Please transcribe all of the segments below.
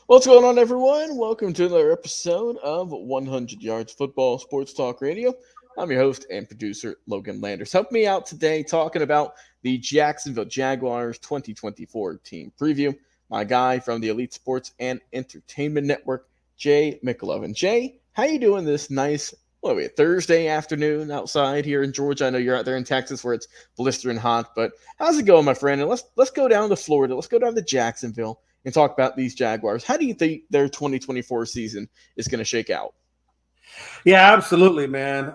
What's going on, everyone? Welcome to another episode of 100 Yards Football Sports Talk Radio. I'm your host and producer, Logan Landers. Help me out today talking about the Jacksonville Jaguars 2024 team preview. My guy from the Elite Sports and Entertainment Network, Jay McLovin. Jay, how you doing this nice, Thursday afternoon outside here in Georgia? I know you're out there in Texas where it's blistering hot, but how's it going, my friend? And let's go down to Florida. Let's go down to Jacksonville and talk about these Jaguars. How do you think their 2024 season is going to shake out? Yeah, absolutely, man.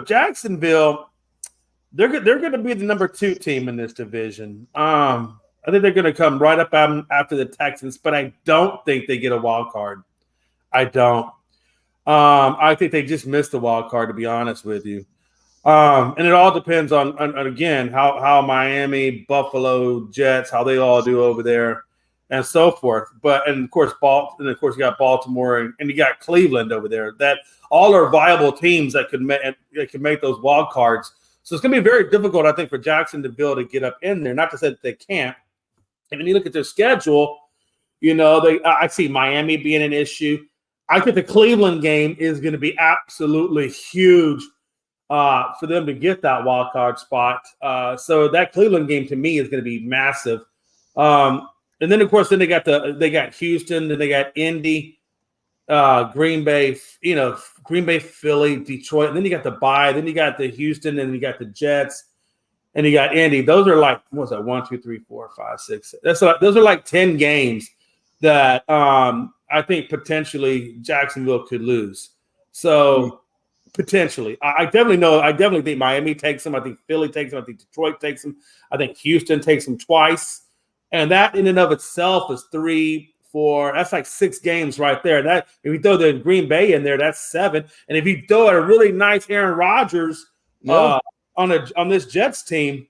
Jacksonville, they're going to be the number 2 team in this division. I think they're going to come right up after the Texans, but I don't think they get a wild card. I don't. I think they just missed the wild card, to be honest with you. And it all depends on again, how Miami, Buffalo, Jets, how they all do over there and so forth. And of course, you got Baltimore and you got Cleveland over there. That all are viable teams that could make those wild cards. So it's going to be very difficult, I think, for Jacksonville to get up in there. Not to say that they can't. And when you look at their schedule, I see Miami being an issue. I think the Cleveland game is going to be absolutely huge for them to get that wild card spot. So that Cleveland game to me is going to be massive. And then of course, they got Houston, then they got Indy, Green Bay, Philly, Detroit, and then you got the bye, then you got the Houston, and you got the Jets, and you got Indy. Those are like, what's that? 1, 2, 3, 4, 5, 6. Those are like 10 games that I think potentially Jacksonville could lose. So potentially, I definitely think Miami takes them. I think Philly takes them. I think Detroit takes them. I think Houston takes them twice. And that in and of itself is 3, 4. That's like 6 games right there. That if you throw the Green Bay in there, that's 7. And if you throw a really nice Aaron Rodgers on this Jets team,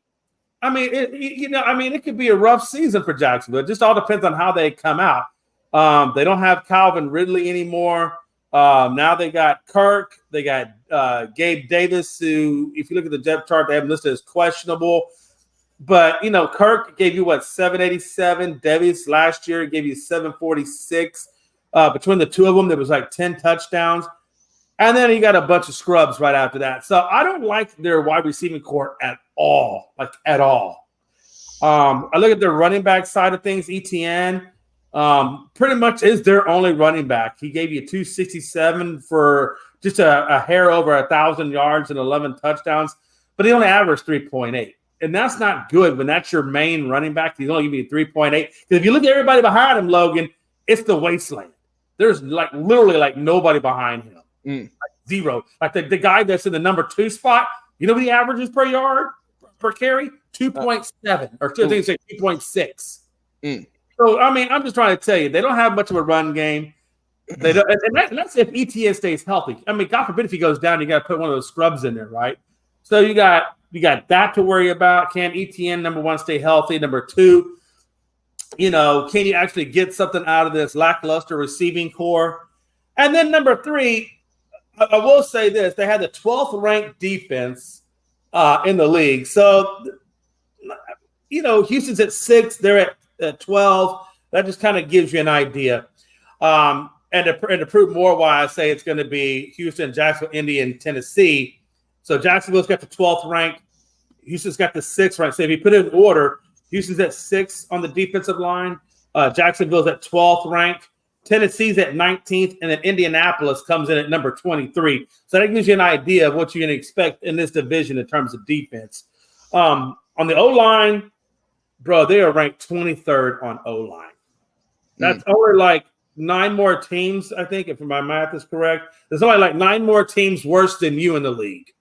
it could be a rough season for Jacksonville. It just all depends on how they come out. They don't have Calvin Ridley anymore. Now they got Kirk. They got Gabe Davis, who, if you look at the depth chart, they have listed as questionable. But, Kirk gave you, 787. Davis last year gave you 746. Between the two of them, there was like 10 touchdowns. And then you got a bunch of scrubs right after that. So I don't like their wide receiving core at all, at all. I look at their running back side of things. ETN pretty much is their only running back. He gave you 267 for just a hair over 1,000 yards and 11 touchdowns, but he only averaged 3.8. And that's not good when that's your main running back. He's only giving you 3.8. Because if you look at everybody behind him, Logan, it's the wasteland. There's literally nobody behind him. Zero. Like the guy that's in the number 2 spot, you know what he averages per yard, per carry? 2.7 or 2.6. So, I'm just trying to tell you, they don't have much of a run game. They don't, and that's if ETN stays healthy. God forbid if he goes down, you got to put one of those scrubs in there, right? So you got that to worry about. Can ETN, number 1, stay healthy? Number 2, can you actually get something out of this lackluster receiving core? And then number 3, I will say this: they had the 12th ranked defense in the league. So, Houston's at 6. They're at 12. That just kind of gives you an idea. And to prove more why I say it's going to be Houston, Jacksonville, Indy, and Tennessee. So Jacksonville's got the 12th rank. Houston's got the 6th rank. So if you put it in order, Houston's at 6 on the defensive line. Jacksonville's at 12th rank. Tennessee's at 19th. And then Indianapolis comes in at number 23. So that gives you an idea of what you're going to expect in this division in terms of defense. On the O-line, bro, they are ranked 23rd on O-line. That's only 9 more teams, I think, if my math is correct. There's only 9 more teams worse than you in the league.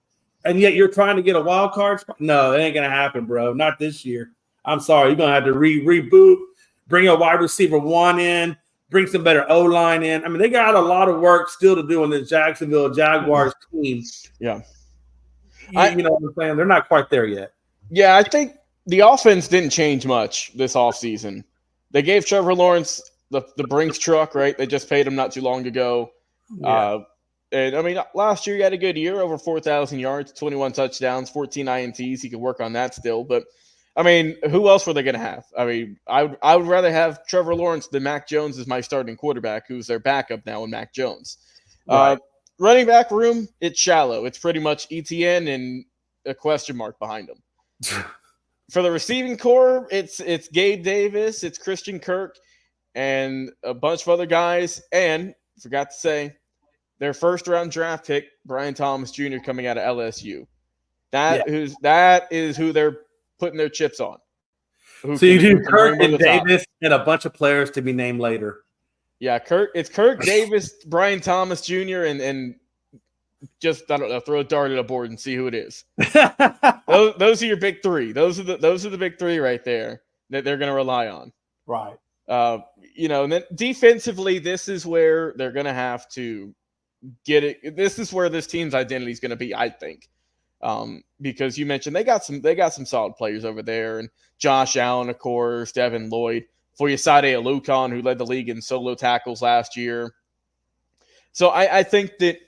And yet you're trying to get a wild card spot? No, it ain't going to happen, bro. Not this year. I'm sorry. You're going to have to reboot, bring a wide receiver 1 in, bring some better O-line in. They got a lot of work still to do on the Jacksonville Jaguars team. Yeah. You know what I'm saying? They're not quite there yet. Yeah, I think the offense didn't change much this offseason. They gave Trevor Lawrence the Brinks truck, right? They just paid him not too long ago. Yeah. And last year he had a good year, over 4,000 yards, 21 touchdowns, 14 INTs. He could work on that still. But I mean, who else were they going to have? I mean, I would rather have Trevor Lawrence than Mac Jones as my starting quarterback, who's their backup now in Mac Jones. Right. Running back room, it's shallow. It's pretty much ETN and a question mark behind him. For the receiving core, it's Gabe Davis, it's Christian Kirk, and a bunch of other guys. And forgot to say, their first-round draft pick, Brian Thomas Jr., coming out of LSU. That is who they're putting their chips on. So you do Kirk and Davis and a bunch of players to be named later. Yeah, it's Kirk Davis, Brian Thomas Jr., and just, I don't know, throw a dart at a board and see who it is. those are your big three. Those are the big three right there that they're going to rely on. Right. And then defensively, this is where they're going to have to get it. This is where this team's identity is going to be, I think. Because you mentioned they got some solid players over there, and Josh Allen, of course, Devin Lloyd, Foyesade Alucon, who led the league in solo tackles last year. So I think that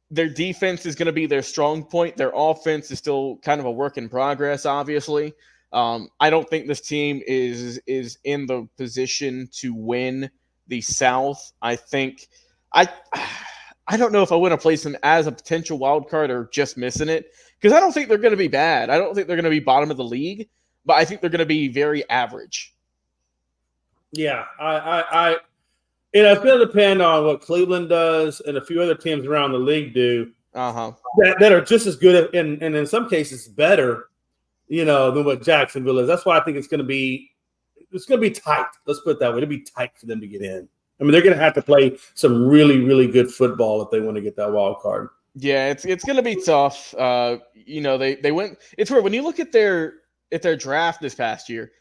their defense is going to be their strong point. Their offense is still kind of a work in progress, obviously. I don't think this team is in the position to win the South. I think I don't know if I want to place them as a potential wild card or just missing it, because I don't think they're going to be bad. I don't think they're going to be bottom of the league, but I think they're going to be very average. Yeah, it's going to depend on what Cleveland does and a few other teams around the league do that are just as good and in some cases better, than what Jacksonville is. That's why I think it's going to be tight. Let's put it that way. It'll be tight for them to get in. I mean, they're going to have to play some really, really good football if they want to get that wild card. Yeah, it's going to be tough. They went. It's weird when you look at their draft this past year.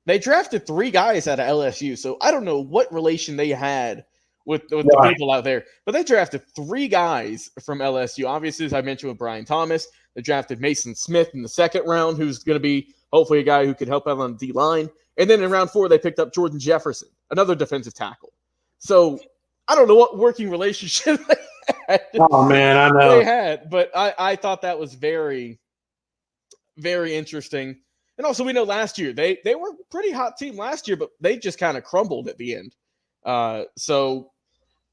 They drafted 3 guys out of LSU, so I don't know what relation they had with the people out there, but they drafted 3 guys from LSU. Obviously, as I mentioned with Brian Thomas, they drafted Mason Smith in the 2nd round, who's going to be hopefully a guy who could help out on the D-line. And then in round 4, they picked up Jordan Jefferson, another defensive tackle. So I don't know what working relationship they had. Oh, man, I know. They had, but I thought that was very, very interesting. And also, we know last year, they were a pretty hot team last year, but they just kind of crumbled at the end. So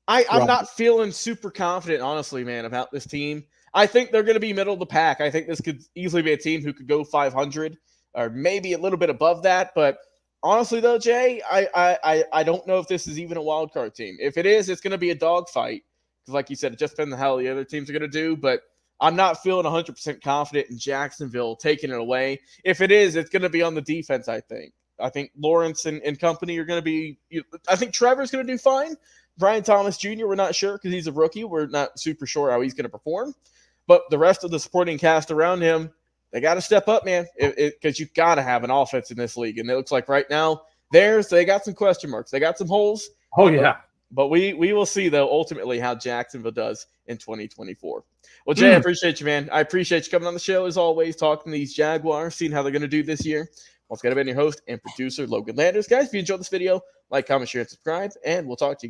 I'm not feeling super confident, honestly, man, about this team. I think they're going to be middle of the pack. I think this could easily be a team who could go 500 or maybe a little bit above that. But honestly, though, Jay, I don't know if this is even a wild card team. If it is, it's going to be a dogfight. Because like you said, it just depends on how the other teams are going to do. But I'm not feeling 100% confident in Jacksonville taking it away. If it is, it's going to be on the defense, I think. I think Lawrence and company are going to be – I think Trevor's going to do fine. Brian Thomas Jr., we're not sure because he's a rookie. We're not super sure how he's going to perform. But the rest of the supporting cast around him, they got to step up, man, because you got to have an offense in this league. And it looks like right now they got some question marks. They got some holes. Oh, yeah. But we will see, though, ultimately how Jacksonville does in 2024. Well, Jay, I appreciate you, man. I appreciate you coming on the show, as always, talking to these Jaguars, seeing how they're going to do this year. Once again, I've been your host and producer, Logan Landers. Guys, if you enjoyed this video, like, comment, share, and subscribe, and we'll talk to you.